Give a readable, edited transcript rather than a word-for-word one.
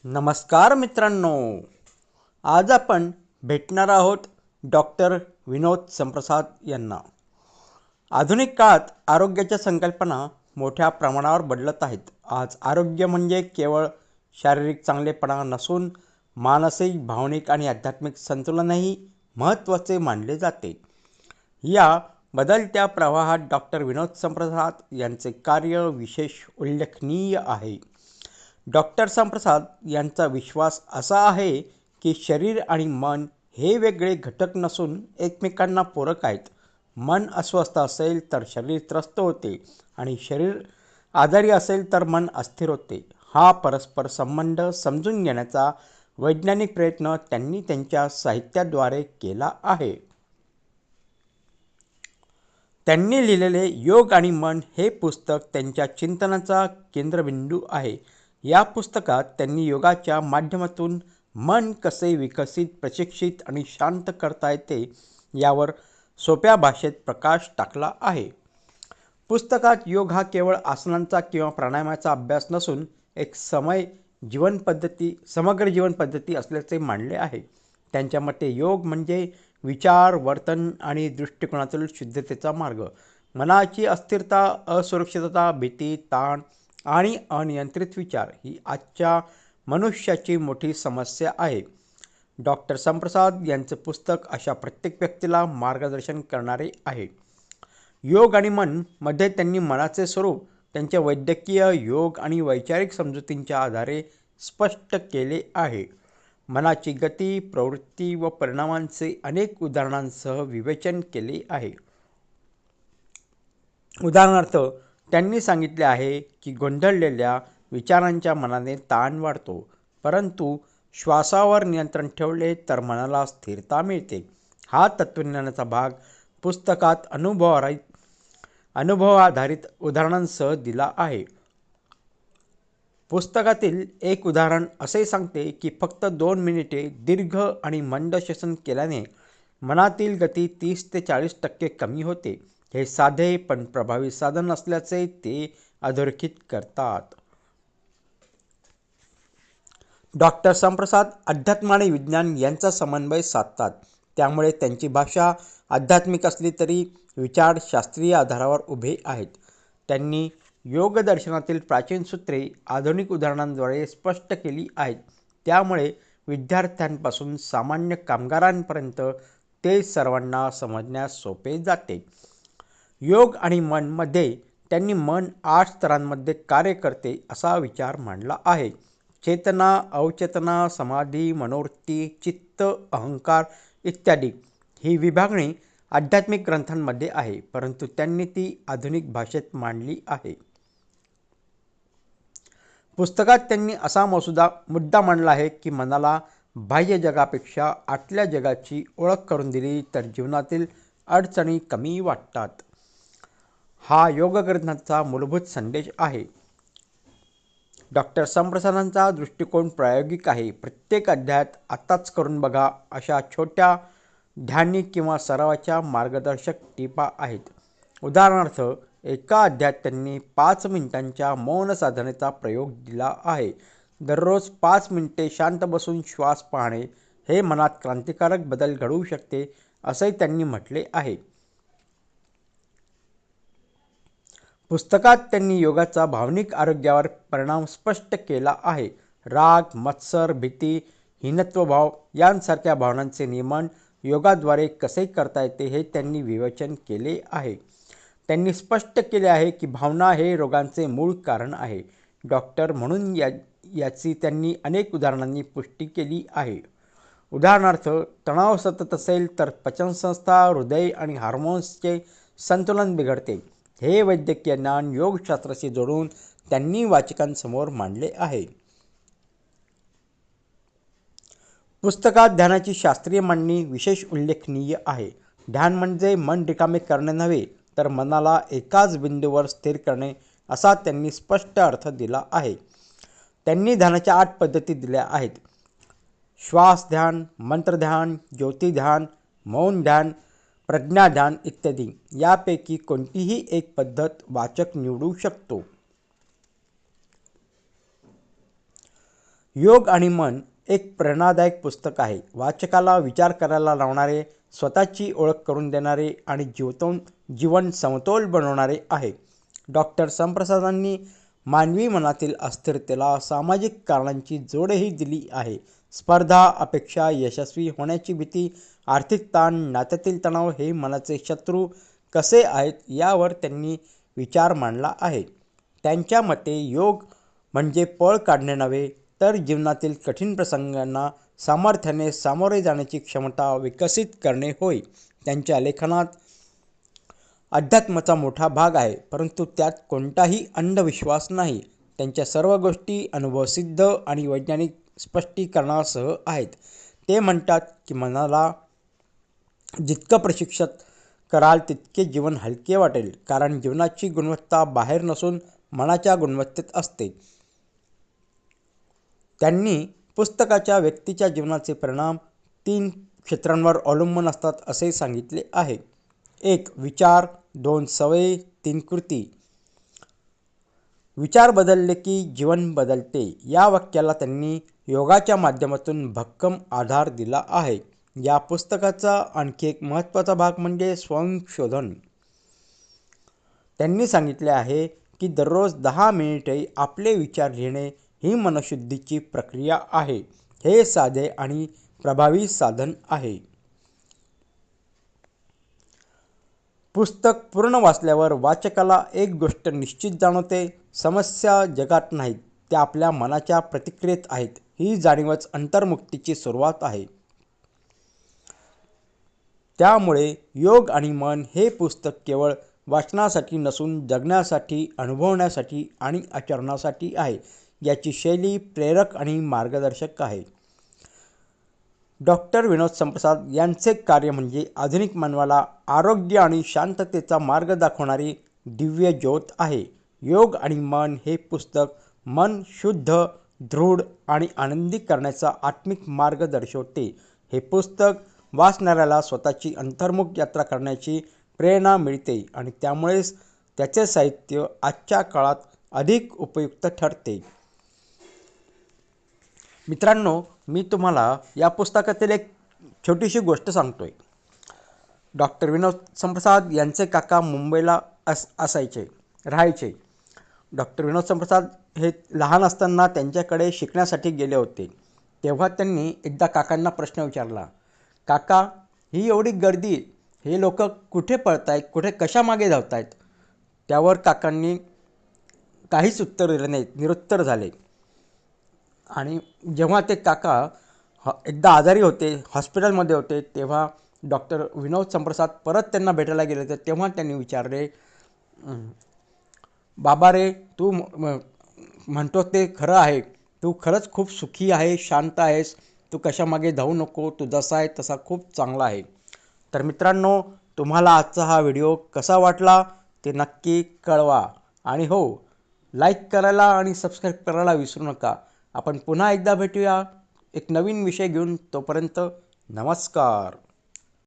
नमस्कार मित्रांनो, आज आपण भेटणार आहोत डॉक्टर विनोद संप्रसाद यांना। आधुनिक काळात आरोग्याच्या संकल्पना मोठ्या प्रमाणावर बदलत आहेत। आज आरोग्य म्हणजे केवळ शारीरिक चांगलेपणा नसून मानसिक, भावनिक आणि आध्यात्मिक संतुलनही महत्त्वाचे मानले जाते। या बदलत्या प्रवाहात डॉक्टर विनोद संप्रसाद यांचे कार्य विशेष उल्लेखनीय आहे। डॉक्टर संप्रसाद यांचा विश्वास असा आहे की शरीर आणि मन हे वेगळे घटक नसून एकमेकांना पूरक आहेत। मन अस्वस्थ असेल तर शरीर त्रस्त होते आणि शरीर आजारी असेल तर मन अस्थिर होते। हा परस्पर संबंध समजून घेण्याचा वैज्ञानिक प्रयत्न त्यांनी त्यांच्या साहित्याद्वारे केला आहे। त्यांनी लिहिलेले योग आणि मन हे पुस्तक त्यांच्या चिंतनाचा केंद्रबिंदू आहे। या पुस्तकात त्यांनी योगाच्या माध्यमातून मन कसे विकसित, प्रशिक्षित आणि शांत करता येते यावर सोप्या भाषेत प्रकाश टाकला आहे। पुस्तकात योग हा केवळ आसनांचा किंवा प्राणायामाचा अभ्यास नसून एक समग्र जीवन पद्धती असल्याचे मानले आहे। त्यांच्या मते योग म्हणजे विचार, वर्तन आणि दृष्टिकोनातील शुद्धतेचा मार्ग। मनाची अस्थिरता, असुरक्षितता, भीती, ताण आणि अनियंत्रित विचार ही आजच्या मनुष्याची मोठी समस्या आहे। डॉक्टर संप्रसाद यांचे पुस्तक अशा प्रत्येक व्यक्तीला मार्गदर्शन करणारे आहे। योग आणि मन मध्ये त्यांनी मनाचे स्वरूप त्यांच्या वैद्यकीय, योग आणि वैचारिक समजुतींच्या आधारे स्पष्ट केले आहे। मनाची गती, प्रवृत्ती व परिणामांचे अनेक उदाहरणांसह विवेचन केले आहे। उदाहरणार्थ, त्यांनी सांगितले आहे की गोंधळलेल्या विचारांच्या मनाने ताण वाढतो, परंतु श्वासावर नियंत्रण ठेवले तर मनाला स्थिरता मिळते। हा तत्वज्ञानाचा भाग पुस्तकात अनुभवाधारित उदाहरणांसह दिला आहे। पुस्तकातील एक उदाहरण असे सांगते की फक्त 2 मिनिटे दीर्घ आणि मंद श्वसन केल्याने मनातील गती 30 ते 40% कमी होते। हे साधे पण प्रभावी साधन असल्याचे ते अधोरेखित करतात। डॉक्टर संप्रसाद अध्यात्म आणि विज्ञान यांचा समन्वय साधतात, त्यामुळे त्यांची भाषा आध्यात्मिक असली तरी विचार शास्त्रीय आधारावर उभे आहेत। त्यांनी योग दर्शनातील प्राचीन सूत्रे आधुनिक उदाहरणांद्वारे स्पष्ट केली आहेत, त्यामुळे विद्यार्थ्यांपासून सामान्य कामगारांपर्यंत ते सर्वांना समजण्यास सोपे जाते। योग आणि मन मध्ये त्यांनी मन 8 स्तरांमध्ये कार्य करते असा विचार मांडला आहे। चेतना, अवचेतना, समाधी, मनोवृत्ती, चित्त, अहंकार इत्यादी ही विभागणी आध्यात्मिक ग्रंथांमध्ये आहे, परंतु त्यांनी ती आधुनिक भाषेत मांडली आहे। पुस्तकात त्यांनी असा मुद्दा मांडला आहे की मनाला बाह्य जगापेक्षा आतल्या जगाची ओळख करून दिली तर जीवनातील अडचणी कमी वाटतात। हा योग ग्रंथांचा मूलभूत संदेश आहे। डॉक्टर संप्रसादांचा दृष्टिकोन प्रायोगिक आहे। प्रत्येक अध्यायात आताच करून बघा अशा छोट्या ध्यानी किंवा सरावाच्या मार्गदर्शक टिपा आहेत। उदाहरणार्थ, एका अध्यायात त्यांनी 5 मिनिटांच्या मौन साधनेचा प्रयोग दिला आहे। दररोज 5 मिनिटे शांत बसून श्वास पाहणे हे मनात क्रांतिकारक बदल घडवू शकते असे त्यांनी म्हटले आहे। पुस्तकात त्यांनी योगाचा भावनिक आरोग्यावर परिणाम स्पष्ट केला आहे। राग, मत्सर, भीती, हीनत्वभाव यांसारख्या भावनांचे नियमन योगाद्वारे कसे करता येते हे त्यांनी विवेचन केले आहे। त्यांनी स्पष्ट केले आहे की भावना हे रोगांचे मूळ कारण आहे। डॉक्टर म्हणून याची त्यांनी अनेक उदाहरणांनी पुष्टी केली आहे। उदाहरणार्थ, तणाव सतत असेल तर पचनसंस्था, हृदय आणि हार्मोन्सचे संतुलन बिघडते। हे वैद्यकीय ज्ञान योगशास्त्राशी जोडून त्यांनी वाचकांसमोर मांडले आहे। पुस्तकात ध्यानाची शास्त्रीय मांडणी विशेष उल्लेखनीय आहे। ध्यान म्हणजे मन रिकामे करणे नव्हे, तर मनाला एकाच बिंदूवर स्थिर करणे असा त्यांनी स्पष्ट अर्थ दिला आहे। त्यांनी ध्यानाच्या 8 पद्धती दिल्या आहेत: श्वास ध्यान, मंत्र ध्यान, ज्योती ध्यान, मौन ध्यान, प्रज्ञा ध्यान इत्यादी। यापैकी कोणतीही एक पद्धत वाचक निवडू शकतो। योग आणि मन एक प्रेरणादायक पुस्तक आहे. वाचकाला विचार करायला लावणारे, स्वतःची ओळख करून देणारे आणि जीवन समतोल बनवणारे आहे. डॉक्टर समप्रसादांनी मानवी मनातील अस्थिरतेला सामाजिक कारणांची जोडही दिली आहे. स्पर्धा, अपेक्षा, यशस्वी होण्याची भीती, आर्थिक ताण, नात्यातील तणाव हे मनाचे शत्रू कसे आहेत यावर त्यांनी विचार मांडला आहे. त्यांच्या मते योग म्हणजे पळ काढणे नव्हे, तर जीवनातील कठीण प्रसंगांना सामर्थ्याने सामोरे जाण्याची क्षमता विकसित करणे होय. त्यांच्या लेखनात अध्यात्माचा मोठा भाग आहे, परंतु त्यात कोणताही अंधविश्वास नाही. त्यांच्या सर्व गोष्टी अनुभवसिद्ध आणि वैज्ञानिक स्पष्टीकरणासह आहेत. ते म्हणतात की मनाला जितकं प्रशिक्षित कराल तितके जीवन हलके वाटेल, कारण जीवनाची गुणवत्ता बाहेर नसून मनाच्या गुणवत्तेत असते. त्यांनी पुस्तकाच्या व्यक्तीच्या जीवनाचे परिणाम 3 क्षेत्रांवर अवलंबून असतात असे सांगितले आहे. 1. विचार, 2. सवयी, 3. कृती. विचार बदलले की जीवन बदलते या वाक्याला त्यांनी योगाच्या माध्यमातून भक्कम आधार दिला आहे. या पुस्तकाचा आणखी एक महत्त्वाचा भाग म्हणजे स्वयंशोधन. त्यांनी सांगितले आहे की दररोज 10 मिनिटे आपले विचार लिहिणे ही मनशुद्धीची प्रक्रिया आहे. हे साधे आणि प्रभावी साधन आहे. पुस्तक पूर्ण वाचल्यावर वाचकाला एक गोष्ट निश्चित जाणवते, समस्या जगात नाहीत, त्या आपल्या मनाच्या प्रतिक्रियेत आहेत. ही जाणीवच अंतर्मुक्तीची सुरुवात आहे. त्यामुळे योग आणि मन हे पुस्तक केवळ वाचनासाठी नसून जगण्यासाठी, अनुभवण्यासाठी आणि आचरणासाठी आहे. याची शैली प्रेरक आणि मार्गदर्शक आहे. डॉक्टर विनोद समप्रसाद यांचे कार्य म्हणजे आधुनिक मानवाला आरोग्य आणि शांततेचा मार्ग दाखवणारी दिव्य ज्योत आहे. योग आणि मन हे पुस्तक मन शुद्ध, दृढ आणि आनंदी करण्याचा आत्मिक मार्ग दर्शवते. हे पुस्तक वाचणाऱ्याला स्वतःची अंतर्मुख यात्रा करण्याची प्रेरणा मिळते आणि त्यामुळेच त्याचे साहित्य आजच्या काळात अधिक उपयुक्त ठरते. मित्रांनो, मी तुम्हाला या पुस्तकातील एक छोटीशी गोष्ट सांगतोय. डॉक्टर विनोद समप्रसाद यांचे काका मुंबईला राहायचे. डॉक्टर विनोद समप्रसाद हे लहान असताना त्यांच्याकडे शिकण्यासाठी गेले होते. तेव्हा त्यांनी एकदा काकांना प्रश्न विचारला, काका, ही एवढी गर्दी, हे लोक कुठे पळत आहेत, कुठे कशामागे धावत आहेत? त्यावर काकांनी काहीच उत्तर दिलं नाही, निरुत्तर झाले. आणि जेव्हा ते काका एकदा आजारी होते, हॉस्पिटलमध्ये होते, तेव्हा डॉक्टर विनोद समप्रसाद परत त्यांना भेटायला गेले होते. तेव्हा त्यांनी विचारले, बाबा रे, तू म्हणतो ते खरं आहे, तू खरंच खूप सुखी आहे, शांत आहेस, तू कशामागे धावू नको, तू जसा आहे तसा खूप चांगला आहे. तर मित्रांनो, तुम्हाला आजचा हा व्हिडिओ कसा वाटला ते नक्की कळवा. आणि हो, लाईक करायला आणि सबस्क्राईब करायला विसरू नका. आपण पुन्हा एकदा भेटूया एक नवीन विषय घेऊन. तोपर्यंत नमस्कार.